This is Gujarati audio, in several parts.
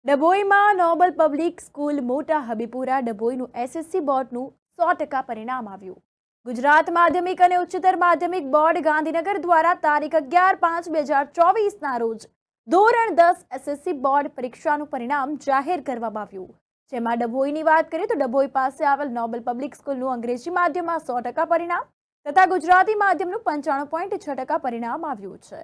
ડભોઈમાં નોબલ પબ્લિક સ્કૂલ મોટા હબીપુરા ડભોઈનું એસએસસી બોર્ડનું 100% પરિણામ આવ્યું। ગુજરાત માધ્યમિક અને ઉચ્ચતર માધ્યમિક બોર્ડ ગાંધીનગર દ્વારા તારીખ 11/5/2024ના રોજ ધોરણ 10 એસએસસી બોર્ડ પરીક્ષાનું પરિણામ જાહેર કરવામાં આવ્યું। જેમાં ડભોઈની વાત કરીએ તો ડભોઈ પાસે આવેલ નોબલ પબ્લિક સ્કૂલનું અંગ્રેજી માધ્યમમાં 100% પરિણામ તથા ગુજરાતી માધ્યમનું 95.6% પરિણામ આવ્યું છે।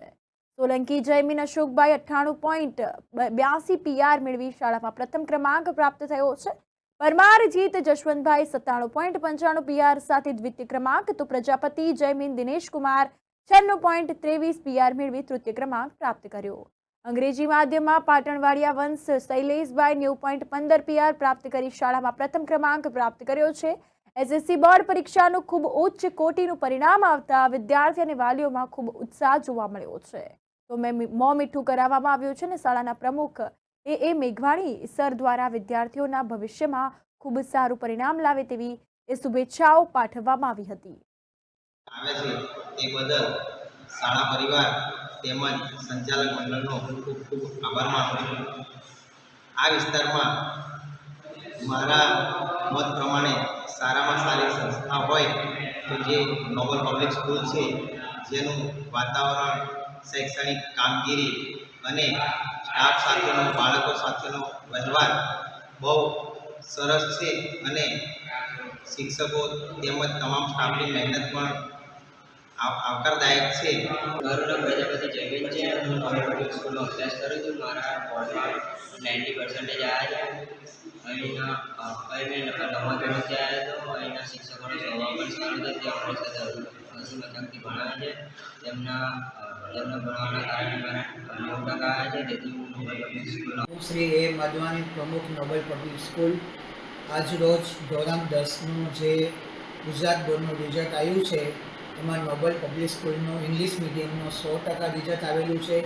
સોલંકી જયમીન અશોકભાઈ 98.82 PR મેળવી શાળામાં પ્રથમ ક્રમાંક પ્રાપ્ત થયો છે। પરમાર જીત જશવંતભાઈ 97.95 PR સાથે દ્વિતીય ક્રમાંક તો પ્રજાપતિ જયમીન દિનેશકુમાર 96.23 PR મેળવી તૃતીય ક્રમાંક પ્રાપ્ત કર્યો। અંગ્રેજી માધ્યમમાં પાટણવાડિયા વંશ શૈલેષભાઈ 90.15 PR પ્રાપ્ત કરી શાળામાં પ્રથમ ક્રમાંક પ્રાપ્ત કર્યો છે। એસએસસી બોર્ડ પરીક્ષાનું ખૂબ ઉચ્ચ કોટીનું પરિણામ આવતા વિદ્યાર્થી અને વાલીઓમાં ખૂબ ઉત્સાહ જોવા મળ્યો છે। તો મોં મીઠું કરાવવામાં આવ્યું છે અને શાળાના પ્રમુખ એ મેઘવાણી સર દ્વારા વિદ્યાર્થીઓના ભવિષ્યમાં ખૂબ સારું પરિણામ લાવે તેવી શુભેચ્છાઓ પાઠવવામાં આવી હતી। આવે છે તે બદલ શાળા પરિવાર તેમજ સંચાલક મંડળનો ખૂબ ખૂબ આભાર માનું છું। આ વિસ્તારમાં મારા મત પ્રમાણે સારામાં સારી સંસ્થા હોય તો જે નોબલ પબ્લિક સ્કૂલ છે, જેનું વાતાવરણ, શૈક્ષણિક કામગીરી અને સ્ટાફ સાથેનો બાળકો સાથેનો વ્યવહાર બહુ સરસ છે અને શિક્ષકો તેમજ તમામ સ્ટાફની મહેનત પણ આવકારદાયક છે। મારું નામ પ્રજાપતિ જયમીન છે। હું નોબલ પબ્લિક સ્કૂલમાં અભ્યાસ કરું છું। મારા બોર્ડમાં 90% આવ્યા છે। અહીં મેં નવા ધોરણથી આવ્યો હતો। અહીંના શિક્ષકોનો સ્વભાવ પણ સારો છે। તે અમારી સાથે હસી મજાકથી ભણાવે છે। તેમના ભણવાના કારણે મારા 90% આવ્યા છે। તેથી હું નોબલ પબ્લિક સ્કૂલમાં હું શ્રી એ માધવાની, પ્રમુખ નોબલ પબ્લિક સ્કૂલ। આજ રોજ ધોરણ 10નું જે ગુજરાત બોર્ડનું રિઝલ્ટ આવ્યું છે, એમાં નોબલ પબ્લિક સ્કૂલનું ઇંગ્લિશ મીડિયમનો 100% રિઝલ્ટ આવેલું છે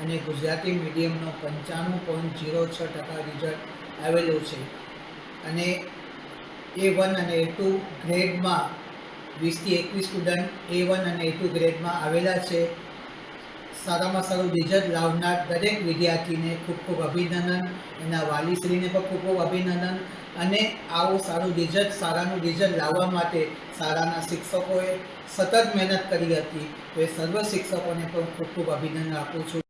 અને ગુજરાતી મીડિયમનો 95.06% રિઝલ્ટ આવેલું છે અને A1 અને A2 ગ્રેડમાં 20 થી 21 સ્ટુડન્ટ A1 અને A2 ગ્રેડમાં આવેલા છે। સારામાં સારું રિઝલ્ટ લાવનાર દરેક વિદ્યાર્થીને ખૂબ ખૂબ અભિનંદન, એના વાલીશ્રીને પણ ખૂબ ખૂબ અભિનંદન અને આવું સારાનું રિઝલ્ટ લાવવા માટે શાળાના શિક્ષકોએ સતત મહેનત કરી હતી। તો એ સર્વ શિક્ષકોને પણ ખૂબ ખૂબ અભિનંદન આપું છું।